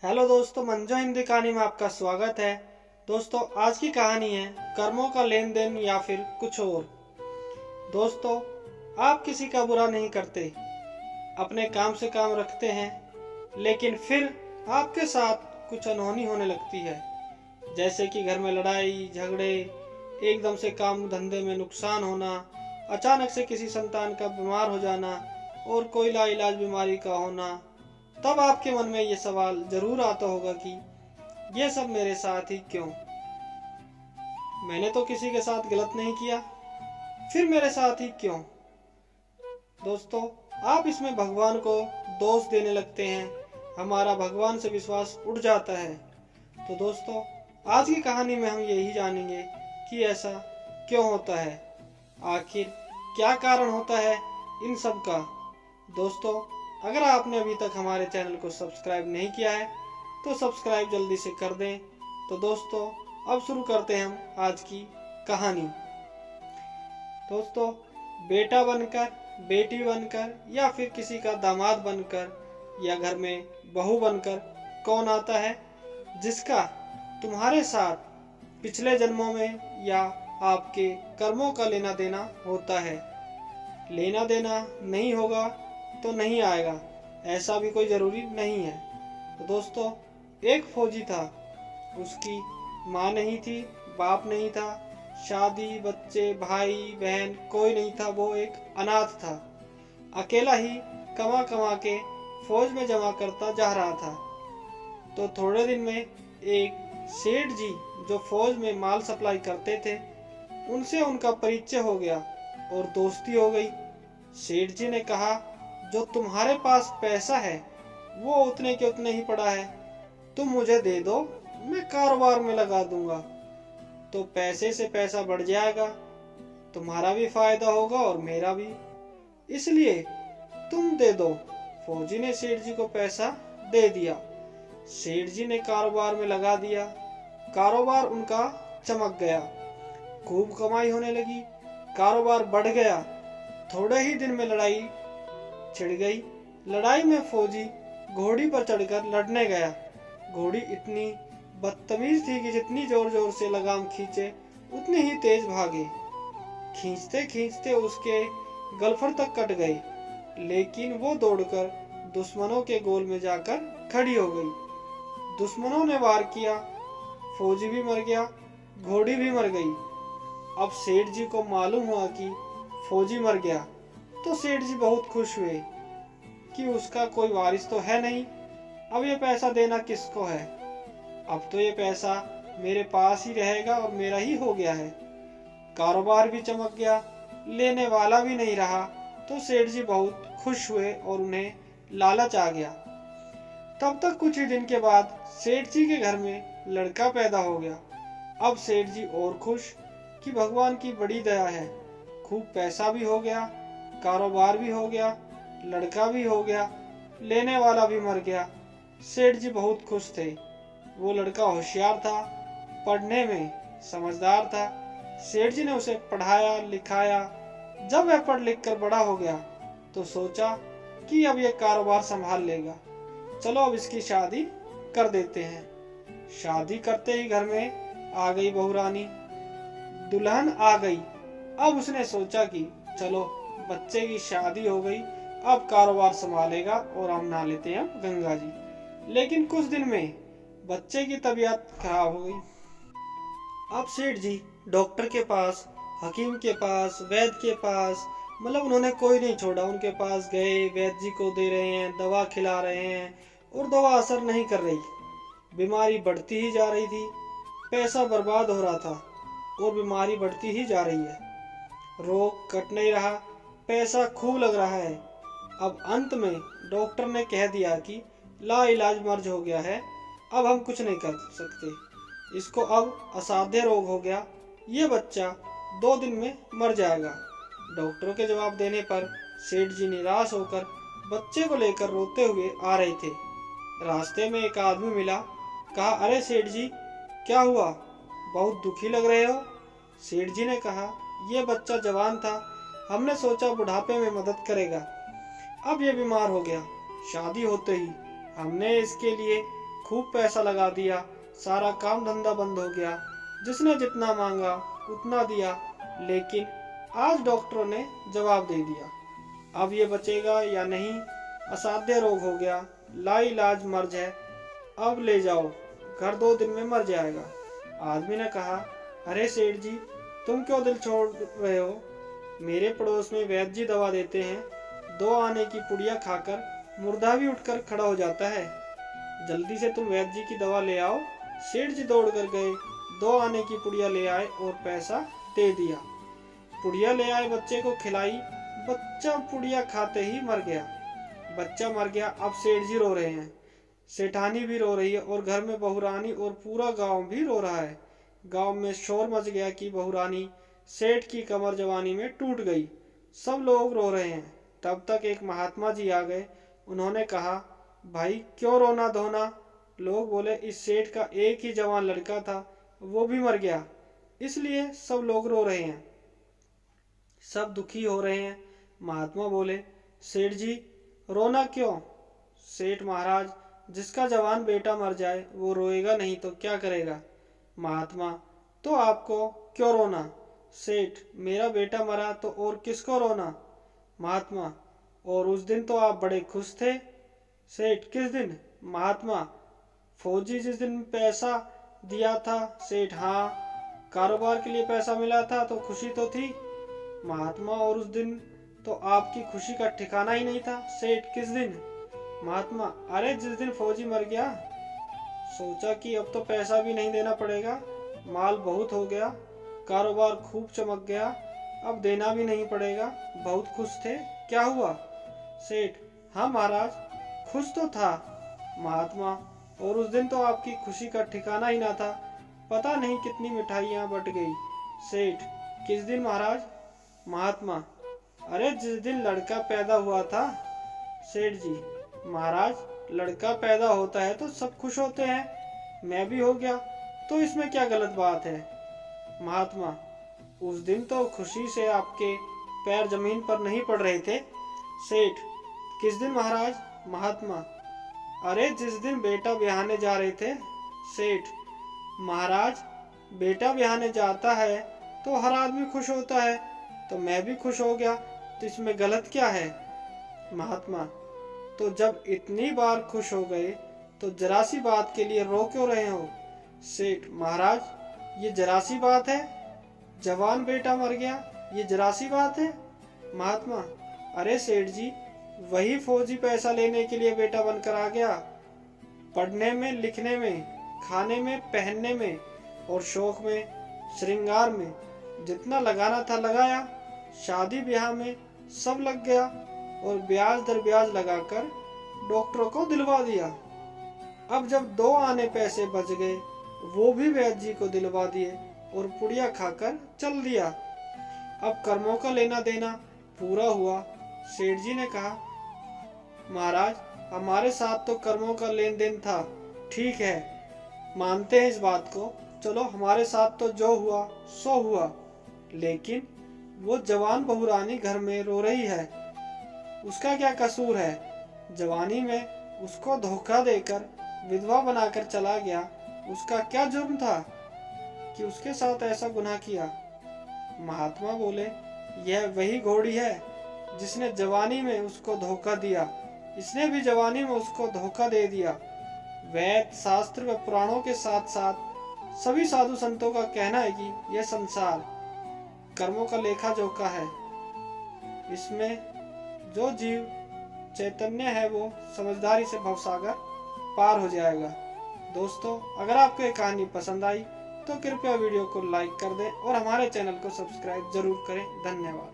Hello दोस्तों, मंजो हिंदी कहानी में आपका स्वागत है। दोस्तों, आज की कहानी है कर्मों का लेन देन या फिर कुछ और। दोस्तों, आप किसी का बुरा नहीं करते, अपने काम से काम रखते हैं, लेकिन फिर आपके साथ कुछ अनहोनी होने लगती है। जैसे कि घर में लड़ाई झगड़े, एकदम से काम धंधे में नुकसान होना, अचानक से किसी संतान का बीमार हो जाना और कोई लाइलाज बीमारी का होना। तब आपके मन में ये सवाल जरूर आता होगा कि ये सब मेरे साथ ही क्यों? मैंने तो किसी के साथ गलत नहीं किया, फिर मेरे साथ ही क्यों? दोस्तों, आप इसमें भगवान को दोष देने लगते हैं, हमारा भगवान से विश्वास उठ जाता है। तो दोस्तों, आज की कहानी में हम यही जानेंगे कि ऐसा क्यों होता है, आखिर क्या कारण होता है इन सब का। दोस्तों, अगर आपने अभी तक हमारे चैनल को सब्सक्राइब नहीं किया है तो सब्सक्राइब जल्दी से कर दें। तो दोस्तों, अब शुरू करते हैं हम आज की कहानी। दोस्तों, बेटा बनकर, बेटी बनकर या फिर किसी का दामाद बनकर या घर में बहू बनकर कौन आता है जिसका तुम्हारे साथ पिछले जन्मों में या आपके कर्मों का लेना देना होता है। लेना देना नहीं होगा तो नहीं आएगा, ऐसा भी कोई ज़रूरी नहीं है। तो दोस्तों, एक फौजी था, उसकी माँ नहीं थी, बाप नहीं था, शादी बच्चे भाई बहन कोई नहीं था। वो एक अनाथ था, अकेला ही कमा कमा के फौज में जमा करता जा रहा था। तो थोड़े दिन में एक सेठ जी जो फौज में माल सप्लाई करते थे, उनसे उनका परिचय हो गया और दोस्ती हो गई। सेठ जी ने कहा, जो तुम्हारे पास पैसा है वो उतने के उतने ही पड़ा है, तुम मुझे दे दो, मैं कारोबार में लगा दूंगा, तो पैसे से पैसा बढ़ जाएगा, तुम्हारा भी फायदा होगा और मेरा भी, इसलिए तुम दे दो। फौजी ने सेठ जी को पैसा दे दिया। सेठ जी ने कारोबार में लगा दिया। कारोबार उनका चमक गया, खूब कमाई होने लगी, कारोबार बढ़ गया। थोड़े ही दिन में लड़ाई छिड़ गई। लड़ाई में फौजी घोड़ी पर चढ़कर लड़ने गया। घोड़ी इतनी बदतमीज थी कि जितनी जोर जोर से लगाम खींचे उतनी ही तेज भागे। खींचते खींचते उसके गलफर तक कट गई, लेकिन वो दौड़कर दुश्मनों के गोल में जाकर खड़ी हो गई। दुश्मनों ने वार किया, फौजी भी मर गया, घोड़ी भी मर गई। अब सेठ जी को मालूम हुआ कि फौजी मर गया, तो सेठ जी बहुत खुश हुए कि उसका कोई वारिस तो है नहीं, अब ये पैसा देना किसको है? अब तो ये पैसा मेरे पास ही रहेगा और मेरा ही हो गया है। कारोबार भी चमक गया, लेने वाला भी नहीं रहा। तो सेठ जी बहुत खुश हुए और उन्हें लालच आ गया। तब तक कुछ ही दिन के बाद सेठ जी के घर में लड़का पैदा हो गया। अब सेठ जी और खुश कि भगवान की बड़ी दया है, खूब पैसा भी हो गया, कारोबार भी हो गया, लड़का भी हो गया, लेने वाला भी मर गया। सेठ जी बहुत खुश थे। वो लड़का होशियार था, पढ़ने में समझदार था। सेठ जी ने उसे पढ़ाया लिखाया। जब वह पढ़ लिख कर बड़ा हो गया तो सोचा कि अब यह कारोबार संभाल लेगा, चलो अब इसकी शादी कर देते हैं। शादी करते ही घर में आ गई बहू रानी, दुल्हन आ गई। अब उसने सोचा कि चलो बच्चे की शादी हो गई, अब कारोबार संभालेगा और हम नहा लेते हैं गंगा जी। लेकिन कुछ दिन में बच्चे की तबीयत खराब हो गई। अब सेठ जी डॉक्टर के पास, हकीम के पास, वैद्य के पास, मतलब उन्होंने कोई नहीं छोड़ा, उनके पास गए। वैद्य जी को दे रहे हैं, दवा खिला रहे हैं और दवा असर नहीं कर रही। बीमारी बढ़ती ही जा रही थी, पैसा बर्बाद हो रहा था और बीमारी बढ़ती ही जा रही है। रोग कट नहीं रहा, पैसा खूब लग रहा है। अब अंत में डॉक्टर ने कह दिया कि लाइलाज मर्ज हो गया है, अब हम कुछ नहीं कर सकते, इसको अब असाध्य रोग हो गया, ये बच्चा 2 दिन में मर जाएगा। डॉक्टरों के जवाब देने पर सेठ जी निराश होकर बच्चे को लेकर रोते हुए आ रहे थे। रास्ते में एक आदमी मिला। कहा, अरे सेठ जी, क्या हुआ, बहुत दुखी लग रहे हो? सेठ जी ने कहा, यह बच्चा जवान था, हमने सोचा बुढ़ापे में मदद करेगा, अब ये बीमार हो गया। शादी होते ही हमने इसके लिए खूब पैसा लगा दिया, सारा काम धंधा बंद हो गया। जिसने जितना मांगा उतना दिया, लेकिन आज डॉक्टरों ने जवाब दे दिया, अब ये बचेगा या नहीं, असाध्य रोग हो गया, लाइलाज मर्ज है, अब ले जाओ घर, 2 दिन में मर जाएगा। आदमी ने कहा, अरे सेठ जी, तुम क्यों दिल छोड़ रहे हो? मेरे पड़ोस में वैद्य जी दवा देते हैं, 2 आने की पुड़िया खाकर मुर्दा भी उठकर खड़ा हो जाता है। जल्दी से तुम वैद्य जी की दवा ले आओ। सेठ जी दौड़ कर गए, 2 आने की पुड़िया ले आए और पैसा दे दिया। पुड़िया ले आए, बच्चे को खिलाई, बच्चा पुड़िया खाते ही मर गया। बच्चा मर गया। अब सेठ जी रो रहे हैं, सेठानी भी रो रही है और घर में बहुरानी और पूरा गांव भी रो रहा है। गांव में शोर मच गया कि बहुरानी सेठ की कमर जवानी में टूट गई। सब लोग रो रहे हैं। तब तक एक महात्मा जी आ गए। उन्होंने कहा, भाई क्यों रोना धोना? लोग बोले, इस सेठ का एक ही जवान लड़का था, वो भी मर गया, इसलिए सब लोग रो रहे हैं, सब दुखी हो रहे हैं। महात्मा बोले, सेठ जी रोना क्यों? सेठ महाराज, जिसका जवान बेटा मर जाए वो रोएगा नहीं तो क्या करेगा? महात्मा, तो आपको क्यों रोना? सेठ, मेरा बेटा मरा तो और किसको रोना? महात्मा, और उस दिन तो आप बड़े खुश थे। सेठ, किस दिन? महात्मा, फौजी जिस दिन पैसा दिया था। सेठ, हाँ, कारोबार के लिए पैसा मिला था तो खुशी तो थी। महात्मा, और उस दिन तो आपकी खुशी का ठिकाना ही नहीं था। सेठ, किस दिन? महात्मा, अरे जिस दिन फौजी मर गया, सोचा कि अब तो पैसा भी नहीं देना पड़ेगा, माल बहुत हो गया, कारोबार खूब चमक गया, अब देना भी नहीं पड़ेगा, बहुत खुश थे। क्या हुआ? सेठ, हाँ महाराज, खुश तो था। महात्मा, और उस दिन तो आपकी खुशी का ठिकाना ही ना था, पता नहीं कितनी मिठाइयाँ बट गई। सेठ, किस दिन महाराज? महात्मा, अरे जिस दिन लड़का पैदा हुआ था। सेठ जी, महाराज, लड़का पैदा होता है तो सब खुश होते हैं, मैं भी हो गया, तो इसमें क्या गलत बात है? महात्मा, उस दिन तो खुशी से आपके पैर जमीन पर नहीं पड़ रहे थे। सेठ, किस दिन महाराज? महात्मा, अरे जिस दिन बेटा ब्याहने जा रहे थे। सेठ, महाराज, बेटा ब्याहने जाता है तो हर आदमी खुश होता है, तो मैं भी खुश हो गया, तो इसमें गलत क्या है? महात्मा, तो जब इतनी बार खुश हो गए तो जरा सी बात के लिए रो क्यों रहे हो? सेठ, महाराज, ये जरा सी बात है? जवान बेटा मर गया, ये जरा सी बात है? महात्मा, अरे सेठ जी, वही फौजी पैसा लेने के लिए बेटा बनकर आ गया, पढ़ने में, लिखने में, खाने में, पहनने में और शौक में, श्रृंगार में जितना लगाना था लगाया, शादी ब्याह में सब लग गया और ब्याज दर ब्याज लगाकर डॉक्टरों को दिलवा दिया। अब जब 2 आने पैसे बच गए, वो भी वैद्य जी को दिलवा दिए और पुड़िया खाकर चल दिया। अब कर्मों का लेना देना पूरा हुआ। सेठ जी ने कहा, महाराज, हमारे साथ तो कर्मों का लेन देन था, ठीक है, मानते हैं इस बात को, चलो हमारे साथ तो जो हुआ सो हुआ, लेकिन वो जवान बहुरानी घर में रो रही है, उसका क्या कसूर है? जवानी में उसको धोखा देकर विधवा बनाकर चला गया, उसका क्या जुर्म था कि उसके साथ ऐसा गुनाह किया? महात्मा बोले, यह वही घोड़ी है जिसने जवानी में उसको धोखा दिया, इसने भी जवानी में उसको धोखा दे दिया। वैद शास्त्र व पुराणों के साथ साथ सभी साधु संतों का कहना है कि यह संसार कर्मों का लेखा जोखा है, इसमें जो जीव चैतन्य है वो समझदारी से भवसागर पार हो जाएगा। दोस्तों, अगर आपको ये कहानी पसंद आई तो कृपया वीडियो को लाइक कर दें और हमारे चैनल को सब्सक्राइब जरूर करें। धन्यवाद।